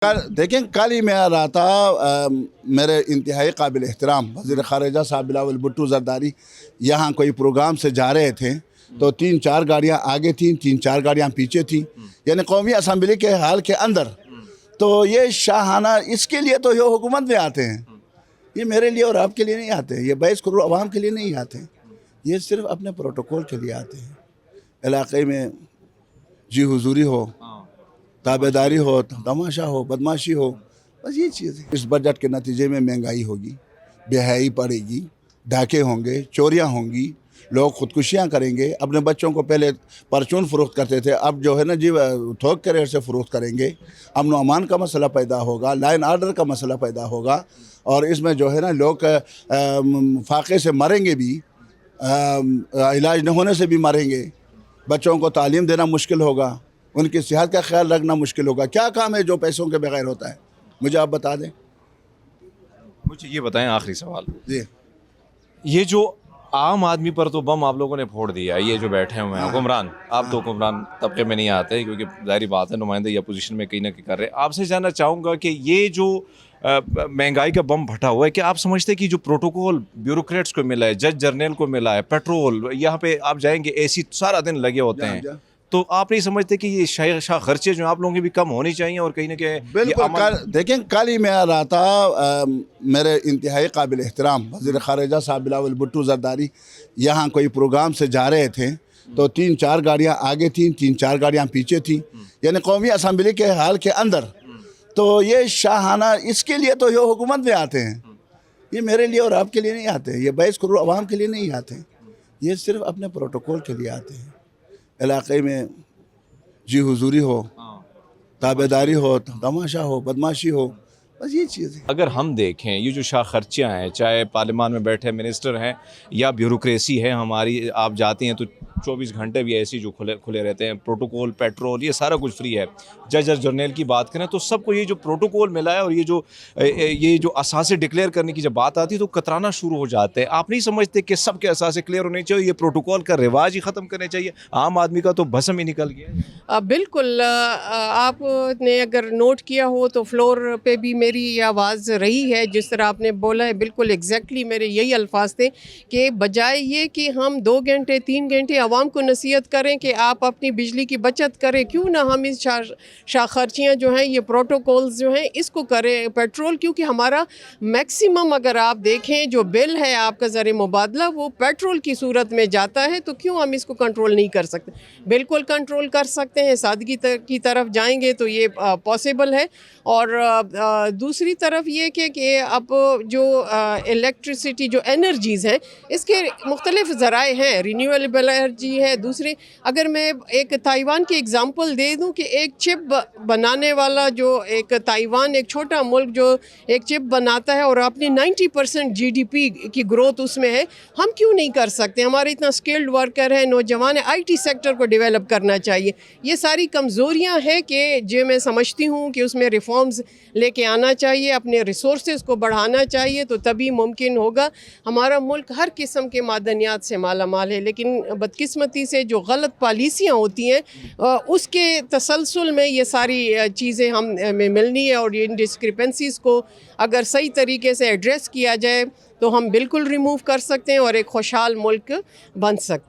देखें, कल ही मैं आ रहा था, मेरे इंतहाई काबिल एहतराम वज़ीर ख़ारिजा साहब बिलावल भुट्टो ज़रदारी यहाँ कोई प्रोग्राम से जा रहे थे, तो 3-4 गाड़ियाँ आगे थीं, 3-4 गाड़ियाँ पीछे थीं, यानी कौमी असम्बली के हाल के अंदर। तो ये शाहाना, इसके लिए तो ये हुकूमत में आते हैं, ये मेरे लिए और आपके लिए नहीं आते, ये 22 करोड़ अवाम के लिए नहीं आते, ये सिर्फ अपने प्रोटोकॉल के लिए आते हैं। इलाक़े में जी हुजूरी हो, ताबेदारी हो, तमाशा हो, बदमाशी हो, बस ये चीज़ है। इस बजट के नतीजे में महंगाई होगी, बेहयाई बढ़ेगी, डाके होंगे, चोरियां होंगी, लोग खुदकुशियां करेंगे। अपने बच्चों को पहले परचून फ़रोख्त करते थे, अब जो है ना जी थोक के रेट से फ़रोख्त करेंगे। अमन अमान का मसला पैदा होगा, लाइन आर्डर का मसला पैदा होगा, और इसमें जो है ना लोग फाके से मरेंगे भी, इलाज न होने से भी मरेंगे। बच्चों को तालीम देना मुश्किल होगा, उनकी सेहत का ख्याल रखना मुश्किल होगा। क्या काम है जो पैसों के बगैर होता है, मुझे आप बता दें। मुझे ये बताएं, आखिरी सवाल, जी, ये जो आम आदमी पर तो बम आप लोगों ने फोड़ दिया, ये जो बैठे हुए हैं हुक्मरान, आप तो हुक्मरान तबके में नहीं आते क्योंकि ज़ाहिर बात है नुमाइंदे या पोजीशन में कहीं ना कहीं कर रहे हैं। आपसे जानना चाहूँगा कि ये जो महंगाई का बम फटा हुआ है, क्या आप समझते हैं कि जो प्रोटोकॉल ब्यूरोक्रेट्स को मिला है, जज जनरल को मिला है, पेट्रोल, यहाँ पे आप जाएंगे एसी सारा दिन लगे होते हैं, तो आप नहीं समझते कि ये शाह खर्चे जो आप लोगों के भी कम होने चाहिए और कहीं ना कहीं बिल्कुल। देखें, कल ही मैं आ रहा था, मेरे इंतहाई काबिल एहतराम वज़ीर ख़ारिजा साहब बिलावल भुट्टो ज़रदारी यहाँ कोई प्रोग्राम से जा रहे थे, तो 3-4 गाड़ियाँ आगे थीं, 3-4 गाड़ियाँ पीछे थीं, यानी कौमी असम्बली के हाल के अंदर। तो ये शाहाना, इसके लिए तो ये हुकूमत में आते हैं, ये मेरे लिए और आपके लिए नहीं आते, ये 22 करोड़ अवाम के लिए नहीं आते, ये सिर्फ अपने प्रोटोकॉल के लिए आते हैं। इलाक़े में जी हुजूरी हो, ताबेदारी हो, तमाशा हो, बदमाशी हो, बस ये चीज़ है। अगर हम देखें ये जो शाह खर्चियाँ हैं, चाहे पार्लियामान में बैठे मिनिस्टर हैं या ब्यूरोक्रेसी है हमारी, आप जाती हैं तो 24 घंटे भी ऐसी जो खुले रहते हैं, प्रोटोकॉल, पेट्रोल, ये सारा कुछ फ्री है। जज जनरल की बात करें तो सबको ये जो प्रोटोकॉल मिला है और ये जो असासे डिक्लेयर करने की जब बात आती है तो कतराना शुरू हो जाते हैं। आप नहीं समझते कि सबके असासे क्लियर होने चाहिए, ये प्रोटोकॉल का रिवाज ही ख़त्म करने चाहिए? आम आदमी का तो भस्म ही निकल गया। बिल्कुल, आपने अगर नोट किया हो तो फ्लोर पे भी मेरी ये आवाज़ रही है, जिस तरह आपने बोला है, बिल्कुल एग्जैक्टली मेरे यही अल्फाज थे कि बजाय ये कि हम 2 घंटे 3 घंटे आवाम को नसीहत करें कि आप अपनी बिजली की बचत करें, क्यों ना हम इस शाखर्चियाँ जो हैं, ये प्रोटोकॉल्स जो हैं, इसको करें। पेट्रोल, क्योंकि हमारा मैक्सिमम अगर आप देखें जो बिल है आपका ज़र मुबादला वो पेट्रोल की सूरत में जाता है, तो क्यों हम इसको कंट्रोल नहीं कर सकते? बिल्कुल कंट्रोल कर सकते हैं, सादगी की तरफ जाएंगे तो ये पॉसिबल है। और दूसरी तरफ ये कि अब जो इलेक्ट्रिसिटी जो एनर्जीज़ हैं, इसके मुख्तलिफ ज़राए हैं, रिन्यूएबल एनर्जी है। दूसरी, अगर मैं एक ताइवान की एग्ज़ाम्पल दे दूं कि एक चिप बनाने वाला जो एक ताइवान, एक छोटा मुल्क जो एक चिप बनाता है और अपनी 90% जीडीपी की ग्रोथ उसमें है, हम क्यों नहीं कर सकते? हमारे इतना स्किल्ड वर्कर है, नौजवान है, आईटी सेक्टर को डेवलप करना चाहिए। ये सारी कमज़ोरियां हैं कि जो मैं समझती हूँ कि उसमें रिफॉर्म्स लेके आना चाहिए, अपने रिसोर्सेज को बढ़ाना चाहिए, तो तभी मुमकिन होगा। हमारा मुल्क हर किस्म के मादनियात से माला माल है, लेकिन बदकिस्मती से जो गलत पॉलिसियाँ होती हैं उसके तसलसल में ये सारी चीज़ें हमें मिलनी है। और इन डिस्क्रिपेंसीज़ को अगर सही तरीके से एड्रेस किया जाए तो हम बिल्कुल रिमूव कर सकते हैं और एक खुशहाल मुल्क बन सकते हैं।